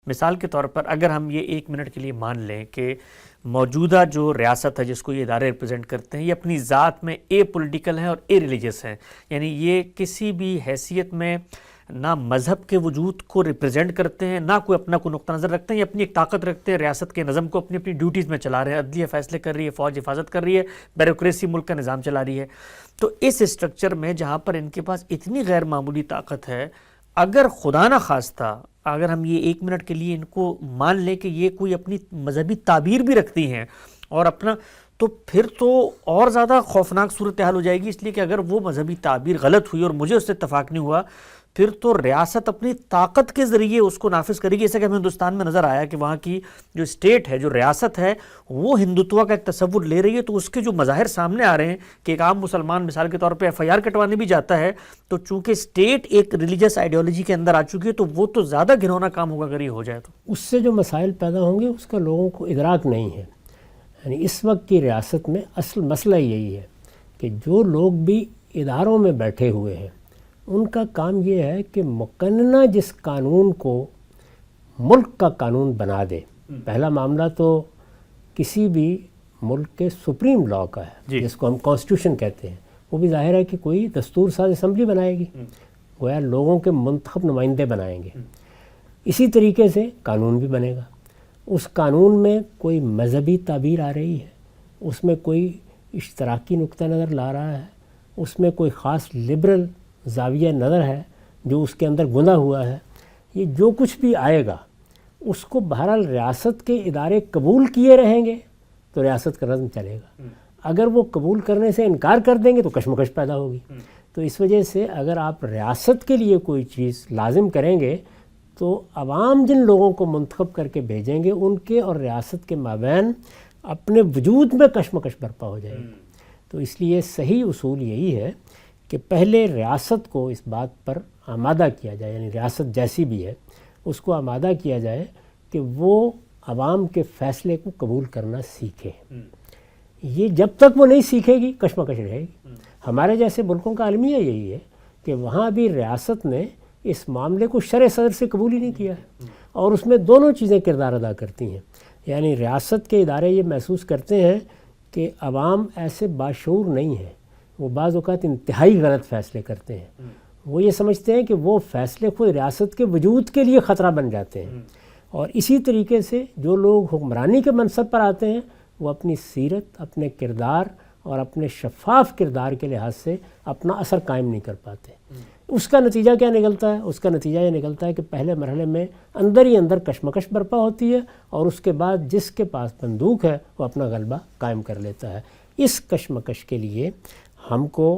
مثال کے طور پر اگر ہم یہ 1 منٹ کے لیے مان لیں کہ موجودہ جو ریاست ہے جس کو یہ ادارے ریپرزینٹ کرتے ہیں یہ اپنی ذات میں اے پولیٹیکل ہیں اور اے ریلیجس ہیں، یعنی یہ کسی بھی حیثیت میں نہ مذہب کے وجود کو ریپرزینٹ کرتے ہیں، نہ کوئی اپنا کوئی نقطہ نظر رکھتے ہیں، یہ اپنی ایک طاقت رکھتے ہیں، ریاست کے نظم کو اپنی ڈیوٹیز میں چلا رہے ہیں، عدلیہ فیصلے کر رہی ہے، فوج حفاظت کر رہی ہے، بیوروکریسی ملک کا نظام چلا رہی ہے۔ تو اس اسٹرکچر میں جہاں پر ان کے پاس اتنی غیر معمولی طاقت ہے، اگر خدا نہ خواستہ اگر ہم یہ 1 منٹ کے لیے ان کو مان لیں کہ یہ کوئی اپنی مذہبی تعبیر بھی رکھتی ہیں اور اپنا، تو پھر تو اور زیادہ خوفناک صورتحال ہو جائے گی، اس لیے کہ اگر وہ مذہبی تعبیر غلط ہوئی اور مجھے اس سے اتفاق نہیں ہوا، پھر تو ریاست اپنی طاقت کے ذریعے اس کو نافذ کرے گی۔ جیسا کہ ہمیں ہندوستان میں نظر آیا کہ وہاں کی جو اسٹیٹ ہے، جو ریاست ہے، وہ ہندوتوا کا ایک تصور لے رہی ہے، تو اس کے جو مظاہر سامنے آ رہے ہیں کہ ایک عام مسلمان مثال کے طور پہ FIR کٹوانے بھی جاتا ہے، تو چونکہ اسٹیٹ ایک ریلیجس آئیڈیالوجی کے اندر آ چکی ہے تو وہ تو زیادہ گھنونا کام ہوگا اگر یہ ہو جائے تو۔ اس سے جو مسائل پیدا ہوں گے اس کا لوگوں کو ادراک نہیں ہے۔ یعنی اس وقت کی ریاست میں اصل مسئلہ یہی ہے کہ جو لوگ بھی اداروں میں بیٹھے ہوئے ہیں ان کا کام یہ ہے کہ مقننہ جس قانون کو ملک کا قانون بنا دے۔ پہلا معاملہ تو کسی بھی ملک کے سپریم لاء کا ہے جس کو ہم کانسٹیٹیوشن کہتے ہیں، وہ بھی ظاہر ہے کہ کوئی دستور ساز اسمبلی بنائے گی، گویا لوگوں کے منتخب نمائندے بنائیں گے۔ اسی طریقے سے قانون بھی بنے گا، اس قانون میں کوئی مذہبی تعبیر آ رہی ہے، اس میں کوئی اشتراکی نقطہ نظر لا رہا ہے، اس میں کوئی خاص لبرل زاویہ نظر ہے جو اس کے اندر گندا ہوا ہے، یہ جو کچھ بھی آئے گا اس کو بہرحال ریاست کے ادارے قبول کیے رہیں گے تو ریاست کا نظم چلے گا۔ اگر وہ قبول کرنے سے انکار کر دیں گے تو کشمکش پیدا ہوگی۔ تو اس وجہ سے اگر آپ ریاست کے لیے کوئی چیز لازم کریں گے تو عوام جن لوگوں کو منتخب کر کے بھیجیں گے ان کے اور ریاست کے مابین اپنے وجود میں کشمکش برپا ہو جائے گی۔ تو اس لیے صحیح اصول یہی ہے کہ پہلے ریاست کو اس بات پر آمادہ کیا جائے، یعنی ریاست جیسی بھی ہے اس کو آمادہ کیا جائے کہ وہ عوام کے فیصلے کو قبول کرنا سیکھے۔ یہ جب تک وہ نہیں سیکھے گی کشمکش رہے گی۔ ہمارے جیسے ملکوں کا المیہ یہی ہے کہ وہاں بھی ریاست نے اس معاملے کو شرع صدر سے قبول ہی نہیں کیا ہے، اور اس میں دونوں چیزیں کردار ادا کرتی ہیں۔ یعنی ریاست کے ادارے یہ محسوس کرتے ہیں کہ عوام ایسے باشعور نہیں ہے، وہ بعض اوقات انتہائی غلط فیصلے کرتے ہیں، وہ یہ سمجھتے ہیں کہ وہ فیصلے خود ریاست کے وجود کے لیے خطرہ بن جاتے ہیں۔ اور اسی طریقے سے جو لوگ حکمرانی کے منصب پر آتے ہیں وہ اپنی سیرت، اپنے کردار اور اپنے شفاف کردار کے لحاظ سے اپنا اثر قائم نہیں کر پاتے۔ اس کا نتیجہ کیا نکلتا ہے؟ اس کا نتیجہ یہ نکلتا ہے کہ پہلے مرحلے میں اندر ہی اندر کشمکش برپا ہوتی ہے، اور اس کے بعد جس کے پاس بندوق ہے وہ اپنا غلبہ قائم کر لیتا ہے۔ اس کشمکش کے لیے ہم کو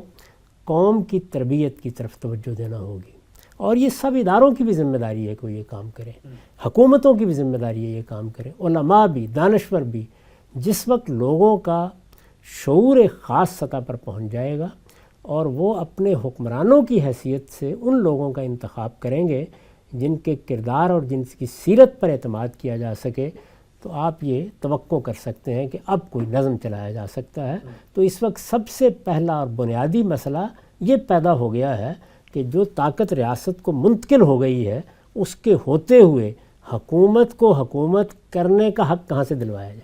قوم کی تربیت کی طرف توجہ دینا ہوگی، اور یہ سب اداروں کی بھی ذمہ داری ہے کہ وہ یہ کام کریں، حکومتوں کی بھی ذمہ داری ہے یہ کام کریں، علماء بھی، دانشور بھی۔ جس وقت لوگوں کا شعور ایک خاص سطح پر پہنچ جائے گا اور وہ اپنے حکمرانوں کی حیثیت سے ان لوگوں کا انتخاب کریں گے جن کے کردار اور جن کی سیرت پر اعتماد کیا جا سکے، تو آپ یہ توقع کر سکتے ہیں کہ اب کوئی نظم چلایا جا سکتا ہے۔ تو اس وقت سب سے پہلا اور بنیادی مسئلہ یہ پیدا ہو گیا ہے کہ جو طاقت ریاست کو منتقل ہو گئی ہے اس کے ہوتے ہوئے حکومت کو حکومت کرنے کا حق کہاں سے دلوایا جائے۔